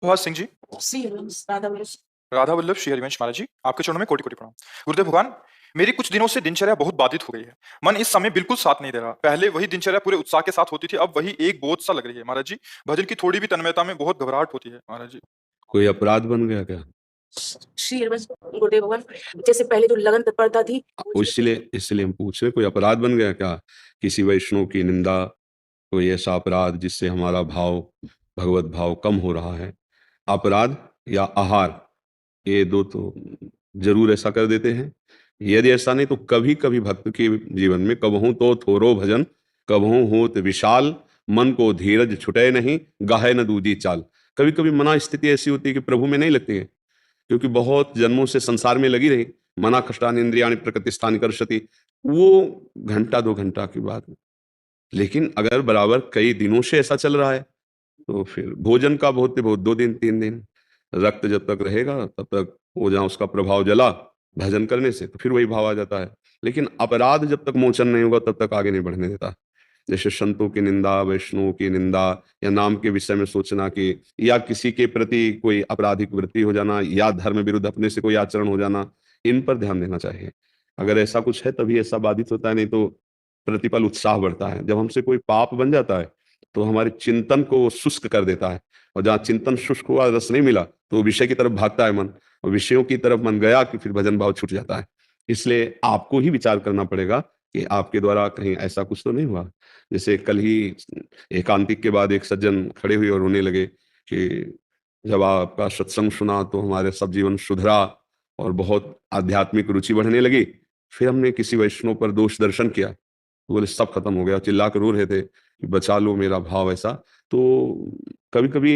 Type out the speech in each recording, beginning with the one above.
प्रभात सिंह जी, श्री राधा वल्लभ। राधा वल्लभ श्री हरिवंश महाराज जी, आपके चरणों में कोटि-कोटि प्रणाम। गुरुदेव भगवान, मेरी कुछ दिनों से दिनचर्या बहुत बाधित हो गई है। मन इस समय बिल्कुल साथ नहीं दे रहा। पहले वही दिनचर्या पूरे उत्साह के साथ होती थी, अब वही एक बोझ सा लग रही है महाराज जी। भजन की थोड़ी भी तन्मयता में बहुत घबराहट होती है महाराज जी। कोई अपराध बन गया क्या? श्री हरिवंश गुरुदेव भगवान, जैसे पहले जो लगन तत्परता थी इसलिए इसलिए हम पूछ रहे, कोई अपराध बन गया क्या? किसी वैष्णव की निंदा, कोई ऐसा अपराध जिससे हमारा भाव, भगवत भाव कम हो रहा है? अपराध या आहार, ये दो तो जरूर ऐसा कर देते हैं। यदि ऐसा नहीं तो कभी कभी भक्त के जीवन में कबहू तो थोरो भजन, कबहू होत विशाल, मन को धीरज छुटे नहीं, गाहे न दूजी चाल। कभी कभी मना स्थिति ऐसी होती है कि प्रभु में नहीं लगती है, क्योंकि बहुत जन्मों से संसार में लगी रही। मना कष्टानि इंद्रियाणि प्रकृतिस्थानि कर्षति, वो घंटा 2 घंटा की बात है। लेकिन अगर बराबर कई दिनों से ऐसा चल रहा है तो फिर भोजन का बहुत ही बहुत 2 दिन 3 दिन, रक्त जब तक रहेगा तब तक वो जहाँ उसका प्रभाव जला भजन करने से, तो फिर वही भाव आ जाता है। लेकिन अपराध जब तक मोचन नहीं होगा तब तक आगे नहीं बढ़ने देता। जैसे संतों की निंदा, वैष्णवों की निंदा, या नाम के विषय में सोचना कि, या किसी के प्रति कोई आपराधिक वृत्ति हो जाना, या धर्म विरुद्ध अपने से कोई आचरण हो जाना, इन पर ध्यान देना चाहिए। अगर ऐसा कुछ है तभी ऐसा बाधित होता है, नहीं तो प्रतिपल उत्साह बढ़ता है। जब हमसे कोई पाप बन जाता है तो हमारे चिंतन को वो शुष्क कर देता है, और जहाँ चिंतन शुष्क हुआ, रस नहीं मिला, तो विषय की तरफ भागता है मन, और विषयों की तरफ मन गया कि फिर भजन भाव छूट जाता है। इसलिए आपको ही विचार करना पड़ेगा कि आपके द्वारा कहीं ऐसा कुछ तो नहीं हुआ। जैसे कल ही एकांतिक के बाद एक सज्जन खड़े हुए और रोने लगे कि जब आपका सत्संग सुना तो हमारे सब जीवन सुधरा और बहुत आध्यात्मिक रुचि बढ़ने लगी। फिर हमने किसी वैष्णव पर दोष दर्शन किया, तो बोले सब खत्म हो गया, चिल्ला कर रो रहे थे कि बचा लो मेरा भाव ऐसा। तो कभी कभी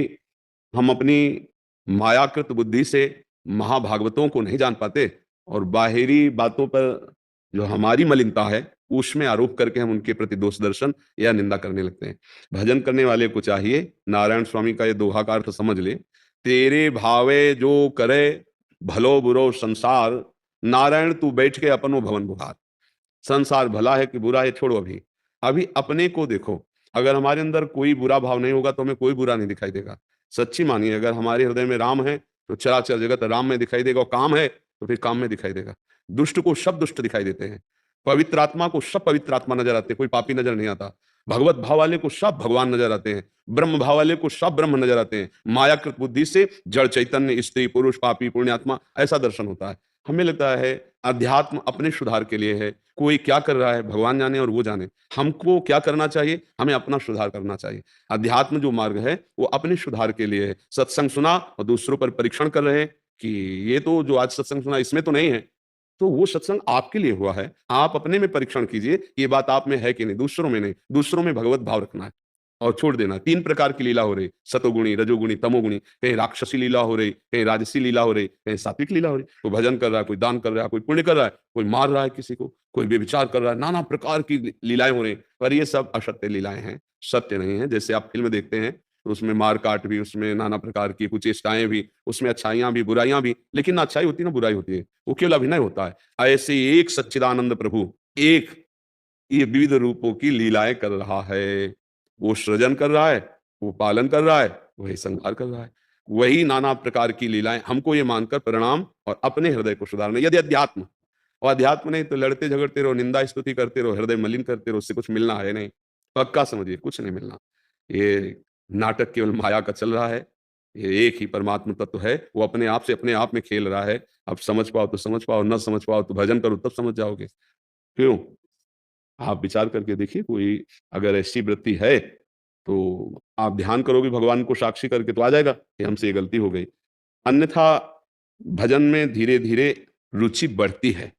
हम अपनी मायाकृत बुद्धि से महाभागवतों को नहीं जान पाते, और बाहरी बातों पर जो हमारी मलिनता है उसमें आरोप करके हम उनके प्रति दोष दर्शन या निंदा करने लगते हैं। भजन करने वाले को चाहिए, नारायण स्वामी का ये दोहा का अर्थ समझ ले, तेरे भावे जो करे भलो बुरो संसार, नारायण तू बैठ के अपनो भवन बुहार। संसार भला है कि बुरा है छोड़ो, अभी अभी अपने को देखो। अगर हमारे अंदर कोई बुरा भाव नहीं होगा तो हमें कोई बुरा नहीं दिखाई देगा। सच्ची मानिए, अगर हमारे हृदय में राम है तो चराचर जगत राम में दिखाई देगा, और काम है तो फिर काम में दिखाई देगा। दुष्ट को सब दुष्ट दिखाई देते हैं, पवित्र आत्मा को सब पवित्र आत्मा नजर आते हैं, कोई पापी नजर नहीं आता। भगवत भाव वाले को सब भगवान नजर आते हैं, ब्रह्म भाव वाले को सब ब्रह्म नजर आते हैं। मायाकृत बुद्धि से जड़ चैतन्य, स्त्री पुरुष, पापी पुण्यात्मा, ऐसा दर्शन होता है। हमें लगता है अध्यात्म अपने सुधार के लिए है, कोई क्या कर रहा है भगवान जाने और वो जाने। हमको क्या करना चाहिए? हमें अपना सुधार करना चाहिए। अध्यात्म जो मार्ग है वो अपने सुधार के लिए है। सत्संग सुना और दूसरों पर परीक्षण कर रहे हैं कि ये तो जो आज सत्संग सुना इसमें तो नहीं है, तो वो सत्संग आपके लिए हुआ है। आप अपने में परीक्षण कीजिए, ये बात आप में है कि नहीं, दूसरों में नहीं। दूसरों में भगवत भाव रखना है और छोड़ देना। 3 प्रकार की लीला हो रही, सतोगुणी, रजोगुणी, तमोगुणी। कहीं राक्षसी लीला हो रही, कहीं राजसी लीला हो रही, कहीं सात्विक लीला हो रही। कोई भजन कर रहा है, कोई दान कर रहा है, कोई पुण्य कर रहा है, कोई मार रहा है किसी को, कोई व्यभिचार कर रहा है, नाना प्रकार की लीलाएं हो रही। पर ये सब असत्य लीलाएं हैं, सत्य नहीं है। जैसे आप फिल्म देखते हैं तो उसमें मार काट भी, उसमें नाना प्रकार की कुचेष्टाएं भी, उसमें अच्छाइयां भी बुराइयां भी, लेकिन ना अच्छाई होती ना बुराई होती है, वो केवल अभिनय होता है। ऐसे एक सच्चिदानंद प्रभु एक ये विविध रूपों की लीलाएं कर रहा है। वो सृजन कर रहा है, वो पालन कर रहा है, वही संहार कर रहा है। वही नाना प्रकार की लीलाएं, हमको ये मानकर प्रणाम और अपने हृदय को सुधारना। यदि अध्यात्म, और अध्यात्म नहीं तो लड़ते झगड़ते रहो, निंदा स्तुति करते रहो, हृदय मलिन करते रहो, उससे कुछ मिलना है नहीं। पक्का समझिए, कुछ नहीं मिलना। ये नाटक केवल माया का चल रहा है। ये एक ही परमात्मा तत्व है, वो अपने आप से अपने आप में खेल रहा है। अब समझ पाओ तो समझ पाओ, न समझ पाओ तो भजन करो तब समझ जाओगे। क्यों? आप विचार करके देखिए, कोई अगर ऐसी वृत्ति है तो आप ध्यान करोगे भगवान को साक्षी करके, तो आ जाएगा कि हमसे ये गलती हो गई। अन्यथा भजन में धीरे धीरे रुचि बढ़ती है,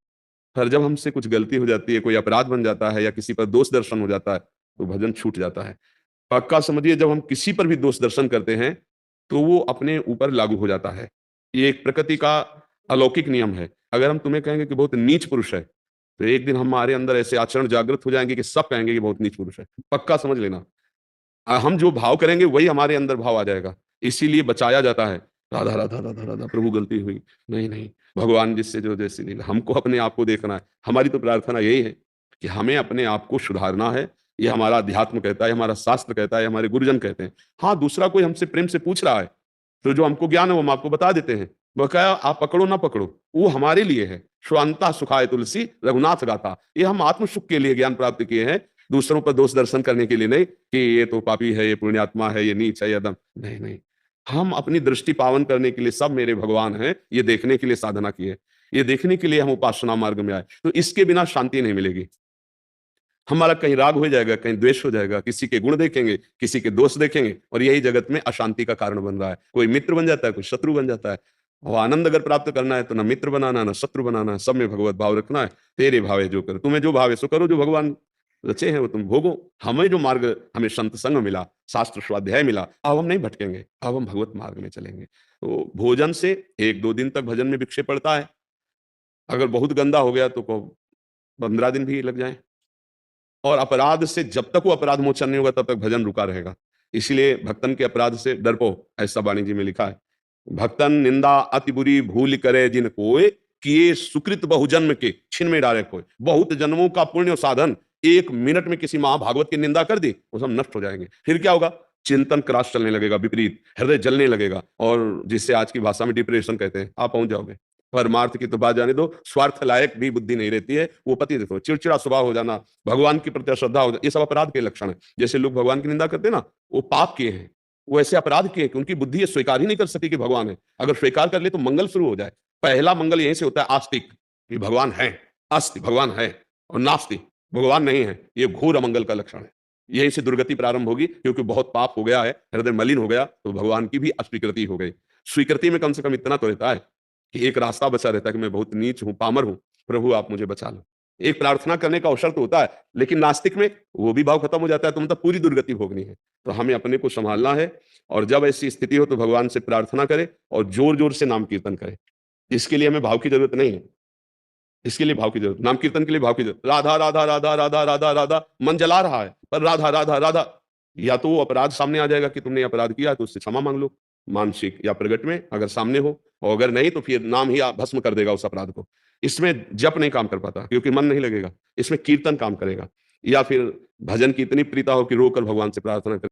पर जब हमसे कुछ गलती हो जाती है, कोई अपराध बन जाता है या किसी पर दोष दर्शन हो जाता है, तो भजन छूट जाता है। पक्का समझिए, जब हम किसी पर भी दोष दर्शन करते हैं तो वो अपने ऊपर लागू हो जाता है। ये एक प्रकृति का अलौकिक नियम है। अगर हम तुम्हें कहेंगे कि बहुत नीच पुरुष है, तो एक दिन हमारे अंदर ऐसे आचरण जागृत हो जाएंगे कि सब कहेंगे कि बहुत नीच पुरुष है। पक्का समझ लेना। हम जो भाव करेंगे वही हमारे अंदर भाव आ जाएगा। इसीलिए बचाया जाता है, राधा राधा राधा राधा, प्रभु गलती हुई, नहीं नहीं, भगवान जिससे जो जैसी लीला। हमको अपने आप को देखना है। हमारी तो प्रार्थना यही है कि हमें अपने आप को सुधारना है। ये हमारा अध्यात्म कहता है, हमारा शास्त्र कहता है, हमारे गुरुजन कहते हैं। हाँ, दूसरा कोई हमसे प्रेम से पूछ रहा है तो जो हमको ज्ञान है वो हम आपको बता देते हैं। वो कहा आप पकड़ो ना पकड़ो, वो हमारे लिए है। स्वांता सुखाय तुलसी रघुनाथ गाथा, ये हम आत्म सुख के लिए ज्ञान प्राप्त किए हैं, दूसरों पर दोष दर्शन करने के लिए नहीं कि ये तो पापी है, ये पुण्यात्मा है, ये नीच है, ये अधम। नहीं नहीं, हम अपनी दृष्टि पावन करने के लिए सब मेरे भगवान हैं, ये देखने के लिए साधना की है, ये देखने के लिए हम उपासना मार्ग में आए। तो इसके बिना शांति नहीं मिलेगी। हमारा कहीं राग हो जाएगा, कहीं द्वेष हो जाएगा, किसी के गुण देखेंगे, किसी के दोष देखेंगे, और यही जगत में अशांति का कारण बन रहा है। कोई मित्र बन जाता है, कोई शत्रु बन जाता है। और आनंद अगर प्राप्त करना है तो ना मित्र बनाना, ना शत्रु बनाना है, सब में भगवत भाव रखना है। तेरे भावे जो कर, तुम्हें जो भावे सो करो, जो भगवान रचे हैं वो तुम भोगो। हमें जो मार्ग, हमें संत संग मिला, शास्त्र स्वाध्याय मिला, अब हम नहीं भटकेंगे, अब हम भगवत मार्ग में चलेंगे। तो भोजन से 1-2 दिन तक भजन में विक्षेप पड़ता है। अगर बहुत गंदा हो गया तो 15 दिन भी लग जाए। और अपराध से जब तक वो अपराध मोचन नहीं होगा तब तक भजन रुका रहेगा। इसलिए भक्तन के अपराध से डर पो, ऐसा वाणी जी में लिखा है। भक्तन निंदा अति बुरी भूल करे जिन कोय, किए सुकृत बहुजन्म के छिन में डारे कोय। बहुत जन्मों का पुण्य साधन 1 मिनट में किसी महाभागवत की निंदा कर दी, वो सब नष्ट हो जाएंगे। फिर क्या होगा? चिंतन क्रॉस चलने लगेगा, विपरीत हृदय जलने लगेगा, और जिससे आज की भाषा में डिप्रेशन कहते हैं, आप पहुंच जाओगे। परमार्थ की तो बात जाने दो, स्वार्थ लायक भी बुद्धि नहीं रहती है, वो पति देखो, चिड़चिड़ा स्वभाव हो जाना, भगवान की प्रति श्रद्धा हो जाना, ये सब अपराध के लक्षण है। जैसे लोग भगवान की निंदा करते हैं ना, वो पाप किए हैं, वो ऐसे अपराध किए कि उनकी बुद्धि ये स्वीकार ही नहीं कर सकी कि भगवान है। अगर स्वीकार कर ले तो मंगल शुरू हो जाए। पहला मंगल यहीं से होता है, आस्तिक कि भगवान है, अस्ति भगवान है, और नास्ति भगवान नहीं है, ये घोर अमंगल का लक्षण है। यहीं से दुर्गति प्रारंभ होगी, क्योंकि बहुत पाप हो गया है, हृदय मलिन हो गया, तो भगवान की भी अस्वीकृति हो गई। स्वीकृति में कम से कम इतना तो रहता है कि एक रास्ता बचा रहता है कि मैं बहुत नीच हूं, पामर हूं, प्रभु आप मुझे बचा लो। एक प्रार्थना करने का अवसर तो होता है, लेकिन नास्तिक में वो भी भाव खत्म हो जाता है, तो मतलब पूरी दुर्गति भोगनी है। तो हमें अपने को संभालना है, और जब ऐसी स्थिति हो तो भगवान से प्रार्थना करें और जोर जोर से नाम कीर्तन करें। इसके लिए हमें भाव की जरूरत नहीं है, इसके लिए भाव की जरूरत, नाम कीर्तन के लिए भाव की जरूरत। राधा राधा राधा राधा राधा राधा, मन जला रहा है पर राधा राधा राधा। या तो वो अपराध सामने आ जाएगा कि तुमने अपराध किया, तो उससे क्षमा मांग लो, मानसिक या प्रगट में, अगर सामने हो, और अगर नहीं तो फिर नाम ही भस्म कर देगा उस अपराध को। इसमें जप नहीं काम कर पाता, क्योंकि मन नहीं लगेगा। इसमें कीर्तन काम करेगा, या फिर भजन की इतनी प्रीता हो कि रोकर भगवान से प्रार्थना कर